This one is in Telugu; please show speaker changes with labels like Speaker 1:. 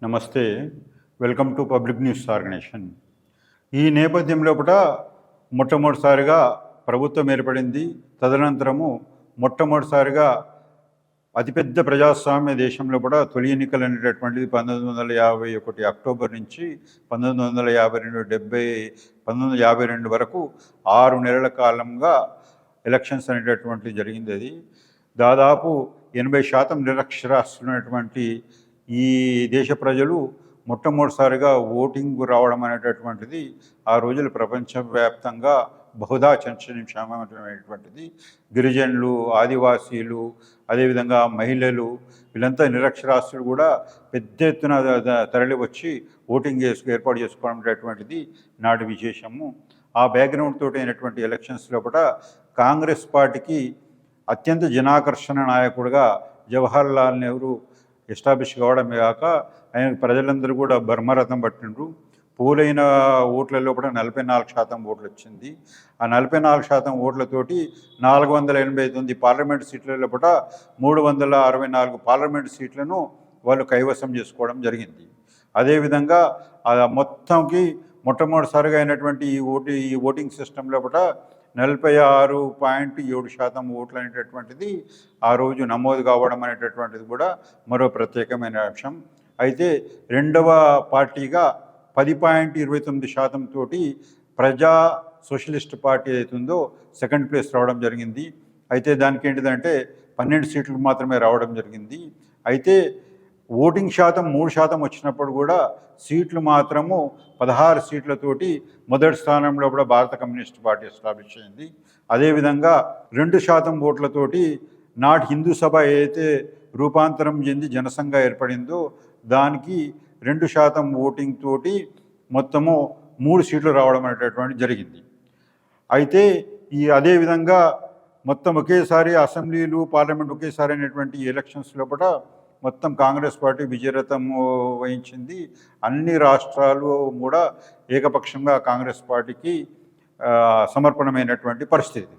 Speaker 1: నమస్తే. Welcome to public news organisation. ఈ నేపథ్యంలో మొట్టమొదటిసారిగా ప్రభుత్వం ఏర్పడింది. తదనంతరము మొట్టమొదటిసారిగా అతిపెద్ద ప్రజాస్వామ్య దేశంలో తొలి ఎన్నికలు అనేటటువంటిది 1951 అక్టోబర్ నుంచి 1952 వరకు 6 నెలల కాలంగా ఎలక్షన్స్ అనేటటువంటిది జరిగింది. అది దాదాపు 80% నిరక్షరాస్యులైనటువంటి ఈ దేశ ప్రజలు మొట్టమొదటిసారిగా ఓటింగ్ రావడం అనేటటువంటిది ఆ రోజులు ప్రపంచవ్యాప్తంగా బహుదా చర్చనీయాంశమైనటువంటిది. గిరిజనులు, ఆదివాసీలు, అదేవిధంగా మహిళలు, వీళ్ళంతా నిరక్షరాస్యులు కూడా పెద్ద ఎత్తున తరలి వచ్చి ఓటింగ్ ఏర్పాటు చేసుకోవడం అనేటువంటిది నాటి విశేషము. ఆ బ్యాక్గ్రౌండ్ తోటి అయినటువంటి ఎలక్షన్స్ లోపల కాంగ్రెస్ పార్టీకి అత్యంత జనాకర్షణ నాయకుడిగా జవహర్లాల్ నెహ్రూ ఎస్టాబ్లిష్ కావడమే కాక ఆయన ప్రజలందరూ కూడా బర్మరథం పట్టిండ్రు. పోలైన ఓట్ల లోపల 44% ఓట్లు వచ్చింది. ఆ 44% ఓట్లతోటి 489 పార్లమెంటు సీట్ల లోపల 364 పార్లమెంటు సీట్లను వాళ్ళు కైవసం చేసుకోవడం జరిగింది. అదేవిధంగా మొత్తంకి మొట్టమొదటిసారిగా అయినటువంటి ఈ ఓటింగ్ సిస్టమ్ లోపల 46.7% ఓట్లు అనేటటువంటిది ఆ రోజు నమోదు కావడం అనేటటువంటిది కూడా మరో ప్రత్యేకమైన అంశం. అయితే రెండవ పార్టీగా 10.29% తోటి ప్రజా సోషలిస్ట్ పార్టీ అవుతుందో సెకండ్ ప్లేస్ రావడం జరిగింది. అయితే దానికి ఏంటిదంటే 12 సీట్లు మాత్రమే రావడం జరిగింది. అయితే ఓటింగ్ శాతం 3% వచ్చినప్పుడు కూడా సీట్లు మాత్రము 16 సీట్లతోటి మొదటి స్థానంలో కూడా భారత కమ్యూనిస్ట్ పార్టీ ఎస్టాబ్లిష్ అయింది. అదేవిధంగా 2% ఓట్లతోటి నాటి హిందూ సభ ఏదైతే రూపాంతరం చెంది జనసంఘ ఏర్పడిందో దానికి 2% ఓటింగ్ తోటి మొత్తము 3 సీట్లు రావడం అనేటటువంటి జరిగింది. అయితే అదేవిధంగా మొత్తం ఒకేసారి అసెంబ్లీలు, పార్లమెంట్ ఒకేసారి అనేటువంటి ఎలక్షన్స్ లోపల మొత్తం కాంగ్రెస్ పార్టీ విజయరథం వహించింది. అన్ని రాష్ట్రాలు కూడా ఏకపక్షంగా కాంగ్రెస్ పార్టీకి సమర్పణమైనటువంటి పరిస్థితి.